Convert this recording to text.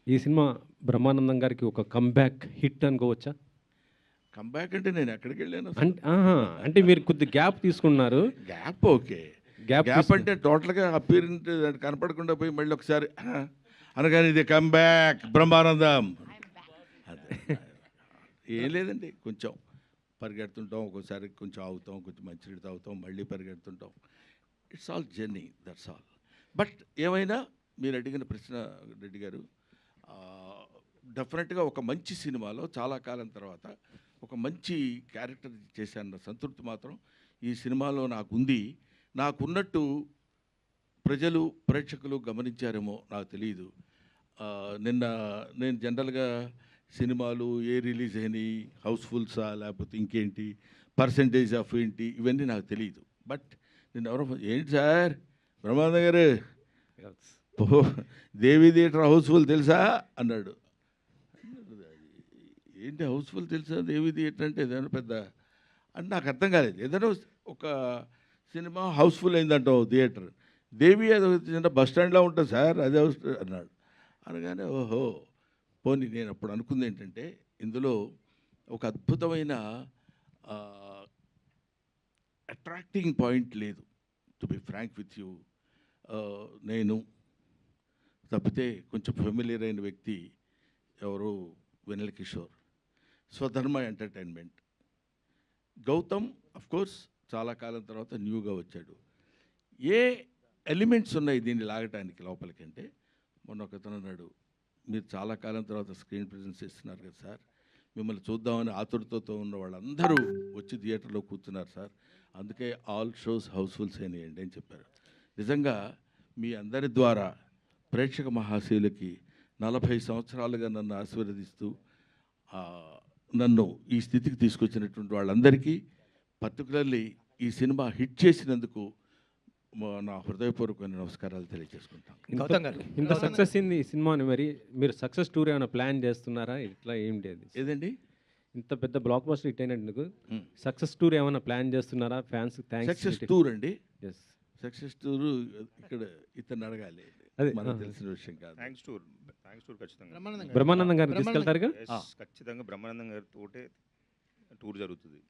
ఈ సినిమా బ్రహ్మానందం గారికి ఒక కంబ్యాక్ హిట్ అనుకోవచ్చా? కంబ్యాక్ అంటే నేను ఎక్కడికెళ్ళాను అసలు? అంటే అంటే మీరు కొద్ది గ్యాప్ తీసుకున్నారు. Gap okay. గ్యాప్ గ్యాప్ అంటే టోటల్‌గా అపియరెంట్ కనపడకుండా పోయి మళ్ళీ ఒకసారి అనగానే ఇది కంబ్యాక్ బ్రహ్మానందం. అదే. ఏం లేదండి. కొంచెం పరిగెడుతుంటాం. ఒక్కోసారి కొంచెం ఆగుతాం. కొంచెం మంచినీళ్ళు తాగుతాం. మళ్ళీ పరిగెడుతుంటాం. It's all journey. That's all. But ఏమైనా మీరు అడిగిన ప్రశ్న రెడ్డి గారు, డెఫినెట్గా ఒక మంచి సినిమాలో చాలా కాలం తర్వాత ఒక మంచి క్యారెక్టర్ చేశాన్న సంతృప్తి మాత్రం ఈ సినిమాలో నాకుంది. నాకున్నట్టు ప్రజలు ప్రేక్షకులు గమనించారేమో నాకు తెలియదు. నిన్న నేను జనరల్గా సినిమాలు ఏ రిలీజ్ అయినాయి, హౌస్ఫుల్సా లేకపోతే ఇంకేంటి పర్సంటేజ్ ఆఫ్ ఏంటి ఇవన్నీ నాకు తెలియదు. బట్ నేను ఎవరో ఏంటి సార్ బ్రహ్మానంద గారు దేవి థియేటర్ హౌస్ఫుల్ తెలుసా అన్నాడు. ఏంటి హౌస్ఫుల్ తెలుసా దేవి థియేటర్ అంటే ఏదైనా పెద్ద అని నాకు అర్థం కాలేదు. ఏదైనా ఒక సినిమా హౌస్ఫుల్ అయిందంటావు థియేటర్, దేవి అది చిన్న బస్ స్టాండ్లో ఉంటుంది సార్ అదే హౌస్ అన్నాడు. అనగానే ఓహో పోనీ నేను అప్పుడు అనుకుంది ఏంటంటే ఇందులో ఒక అద్భుతమైన అట్రాక్టింగ్ పాయింట్ లేదు. To be frank with you, నేను తప్పితే కొంచెం ఫెమిలియర్ అయిన వ్యక్తి ఎవరు వెన్నెల కిషోర్, స్వధర్మ ఎంటర్టైన్మెంట్. గౌతమ్ అఫ్కోర్స్ చాలా కాలం తర్వాత న్యూగా వచ్చాడు. ఏ ఎలిమెంట్స్ ఉన్నాయి దీన్ని లాగటానికి లోపలికంటే మొన్న ఒకతను అన్నాడు, మీరు చాలా కాలం తర్వాత స్క్రీన్ ప్రెజెన్స్ ఇస్తున్నారు కదా సార్, మిమ్మల్ని చూద్దామని ఆతురతతో ఉన్న వాళ్ళందరూ వచ్చి థియేటర్లో కూర్చున్నారు సార్, అందుకే ఆల్ షోస్ హౌస్ఫుల్స్ అయినాయండి అని చెప్పారు. నిజంగా మీ అందరి ద్వారా ప్రేక్షక మహాశయులకి 40 సంవత్సరాలుగా నన్ను ఆశీర్వదిస్తూ నన్ను ఈ స్థితికి తీసుకొచ్చినటువంటి వాళ్ళందరికీ, పర్టికులర్లీ ఈ సినిమా హిట్ చేసినందుకు నా హృదయపూర్వకమైన నమస్కారాలు తెలియజేసుకుంటాను. ఇంత సక్సెస్ అయింది ఈ సినిమాని, మరి మీరు సక్సెస్ టూర్ ఏమైనా ప్లాన్ చేస్తున్నారా? ఇట్లా ఏం లేదు. ఏదండి ఇంత పెద్ద బ్లాక్ బస్టర్ హిట్ అయినందుకు సక్సెస్ టూర్ ఏమైనా ప్లాన్ చేస్తున్నారా? Fans thanks. సక్సెస్ టూర్ అండి. ఎస్, సక్సెస్ టూర్ ఇక్కడ ఇతను అడగాలి, అదే మనకు తెలిసిన విషయం కాదు. థ్యాంక్స్ టూర్ ఖచ్చితంగా బ్రహ్మానందం గారిని తీసుకెళ్తారుగా? ఖచ్చితంగా బ్రహ్మానందం గారితో టూర్ జరుగుతుంది.